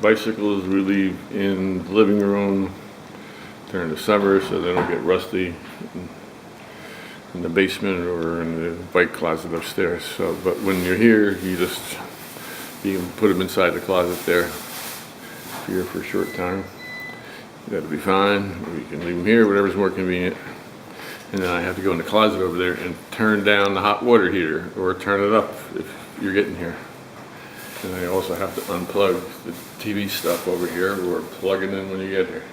bicycles we leave in the living room during the summer so they don't get rusty in the basement or in the bike closet upstairs. So, but when you're here, you can put them inside the closet there. If you're here for a short time, that'll be fine. Or you can leave them here, whatever's more convenient. And then I have to go in the closet over there and turn down the hot water heater or turn it up if you're getting here. And I also have to unplug the TV stuff over here or plug it in when you get here.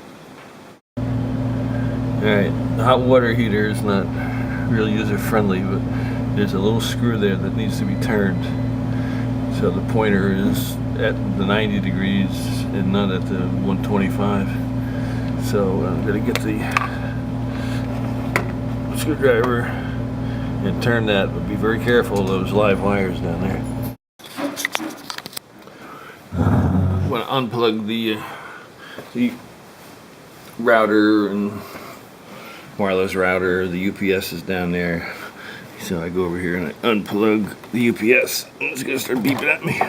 Alright, the hot water heater is not real user friendly, but there's a little screw there that needs to be turned. So the pointer is at the 90 degrees and not at the 125. So I'm going to get the screwdriver and turn that, but be very careful of those live wires down there. I want to unplug the router and wireless router. The UPS is down there, so I go over here and I unplug the UPS. It's gonna start beeping at me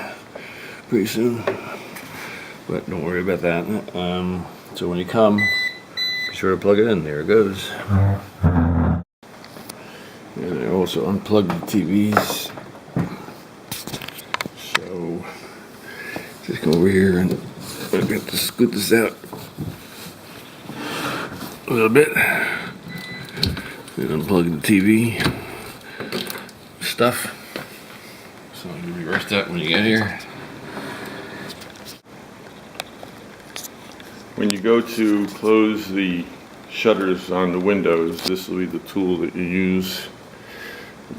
pretty soon, but don't worry about that. So when you come, be sure to plug it in. There it goes. And I also unplug the TVs. So just go over here and I'm going to scoot this out a little bit and unplug the TV stuff. So you reverse that when you get here. When you go to close the shutters on the windows, this will be the tool that you use.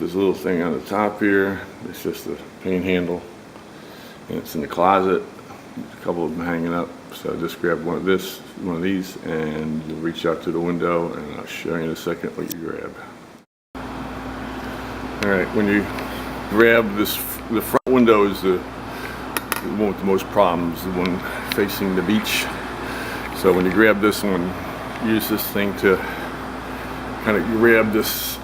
This little thing on the top here, it's just a pane handle, and it's in the closet. There's a couple of them hanging up, so just grab one of these, and you'll reach out to the window, and I'll show you in a second what you grab. All right, when you grab this, the front window is the one with the most problems, the one facing the beach. So when you grab this one, use this thing to kind of grab this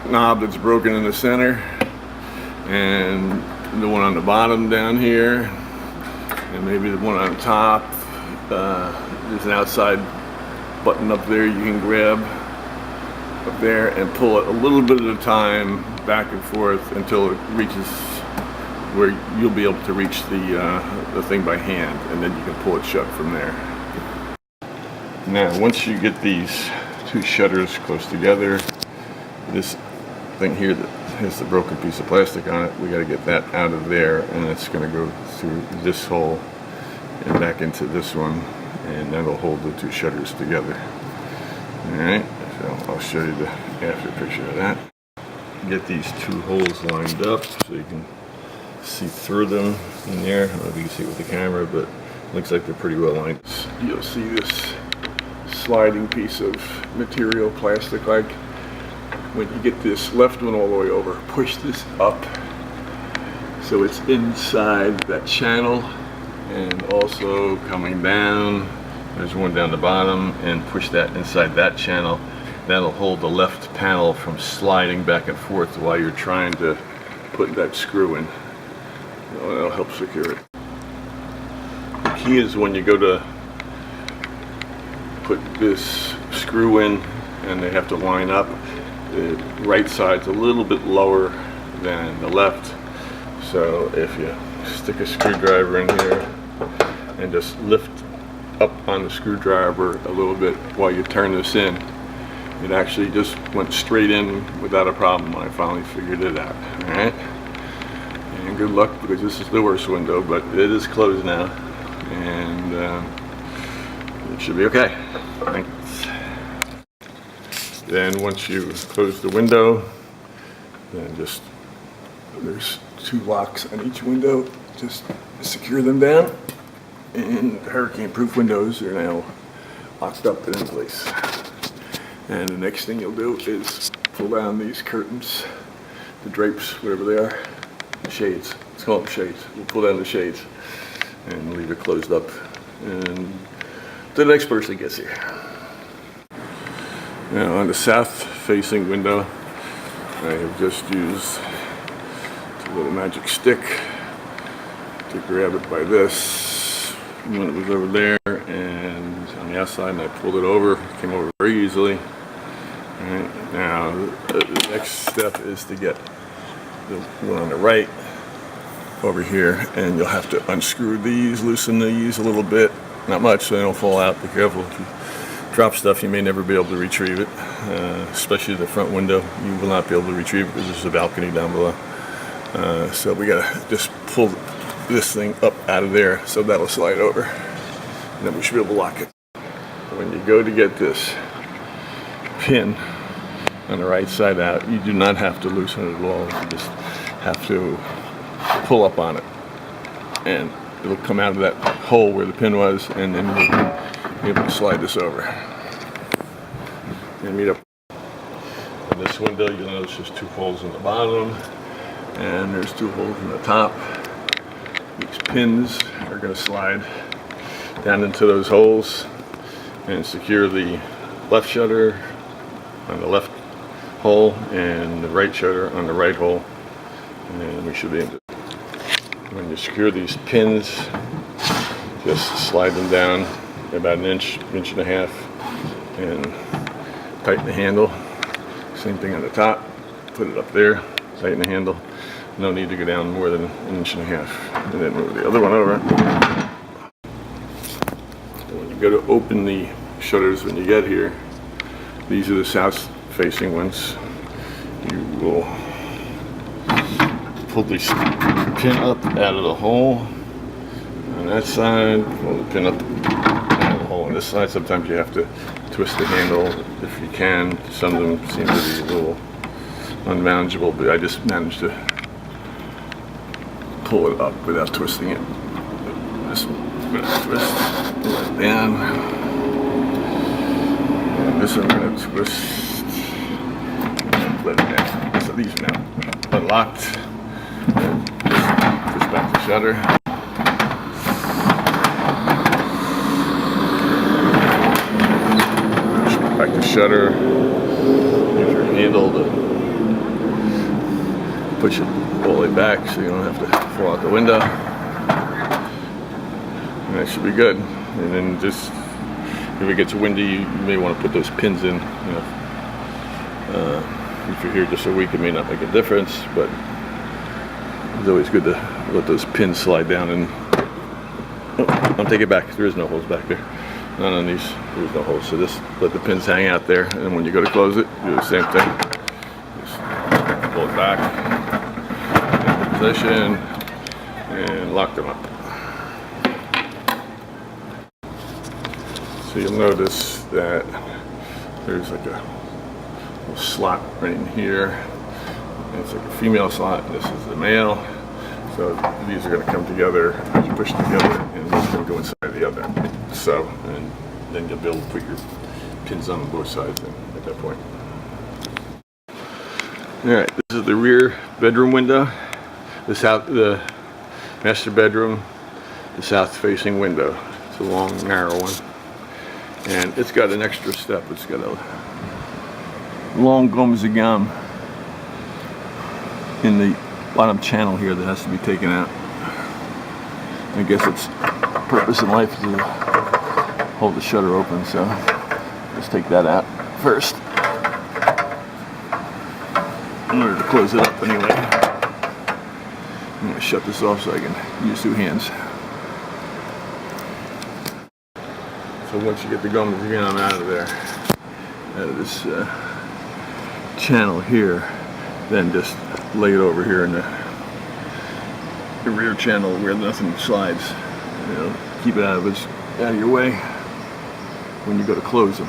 knob that's broken in the center, and the one on the bottom down here, and maybe the one on top. There's an outside button up there you can grab up there and pull it a little bit at a time back and forth until it reaches where you'll be able to reach the thing by hand, and then you can pull it shut from there. Now once you get these two shutters close together, this thing here that has the broken piece of plastic on it, we got to get that out of there, and it's going to go through this hole and back into this one, and that'll hold the two shutters together. Alright, so I'll show you the after picture of that. Get these two holes lined up so you can see through them in there. I don't know if you can see it with the camera, but it looks like they're pretty well lined. You'll see this sliding piece of material, plastic like. When you get this left one all the way over, push this up so it's inside that channel, and also coming down, there's one down the bottom, and push that inside that channel. That'll hold the left panel from sliding back and forth while you're trying to put that screw in. That'll help secure it. The key is when you go to put this screw in and they have to line up, the right side's a little bit lower than the left, so if you stick a screwdriver in here and just lift up on the screwdriver a little bit while you turn this in, it actually just went straight in without a problem when I finally figured it out. Alright, and good luck, because this is the worst window, but it is closed now, and it should be okay. Thanks. Then once you close the window, then just, there's two locks on each window, just secure them down, and hurricane-proof windows are now locked up and in place. And the next thing you'll do is pull down these curtains, the drapes, whatever they are, the shades. Let's call them shades. We'll pull down the shades and leave it closed up, and the next person gets here. Now on the south-facing window, I have just used a little magic stick to grab it by this, when it was over there and on the outside, and I pulled it over, came over very easily. All right, now the next step is to get the one on the right over here, and you'll have to unscrew these, loosen these a little bit, not much so they don't fall out. Be careful, if you drop stuff you may never be able to retrieve it, especially the front window. You will not be able to retrieve it because there's a balcony down below. So we gotta just pull this thing up out of there so that'll slide over, and then we should be able to lock it. When you go to get this pin on the right side out, you do not have to loosen it at all. You just have to pull up on it, and it'll come out of that hole where the pin was, and then you'll be able to slide this over. And meet up on this window. You'll notice there's 2 holes in the bottom, and there's 2 holes in the top. These pins are going to slide down into those holes and secure the left shutter on the left hole and the right shutter on the right hole, and we should be able to. When you secure these pins, just slide them down about an inch, inch and a half, and tighten the handle. Same thing on the top. Put it up there, tighten the handle. No need to go down more than an inch and a half. And then move the other one over. And when you go to open the shutters when you get here, these are the south-facing ones. You will pull this pin up out of the hole on that side, pull the pin up out of the hole on this side. Sometimes you have to twist the handle if you can. Some of them seem to be a little unmanageable, but I just managed to pull it up without twisting it. This one, gonna twist, pull it down. And this one, I'm gonna twist, and let it down. So these are now unlocked. Push back the shutter. Push back the shutter. Use your handle to push it all the way back so you don't have to fall out the window. And that should be good. And then just, if it gets windy, you may want to put those pins in. You know, if you're here just a week, it may not make a difference, but it's always good to let those pins slide down. And I'll take it back. There is no holes back there. None on these. There's no holes. So just let the pins hang out there, and then when you go to close it, do the same thing. Just pull it back, in position, and lock them up. So you'll notice that there's like a little slot right in here. It's like a female slot, and this is the male. So these are going to come together as you push them together, and one's going to go inside the other. So, and then you'll be able to put your pins on both sides at that point. All right, this is the rear bedroom window. The master bedroom, the south-facing window. It's a long, narrow one, and it's got an extra step. It's got a long gomes de gum in the bottom channel here that has to be taken out. I guess its purpose in life is to hold the shutter open, so let's take that out first in order to close it up anyway. I'm going to shut this off so I can use 2 hands. So once you get the gomes de gum out of there, out of this channel here, then just lay it over here in the rear channel where nothing slides. You know, keep it out of your way when you go to close them.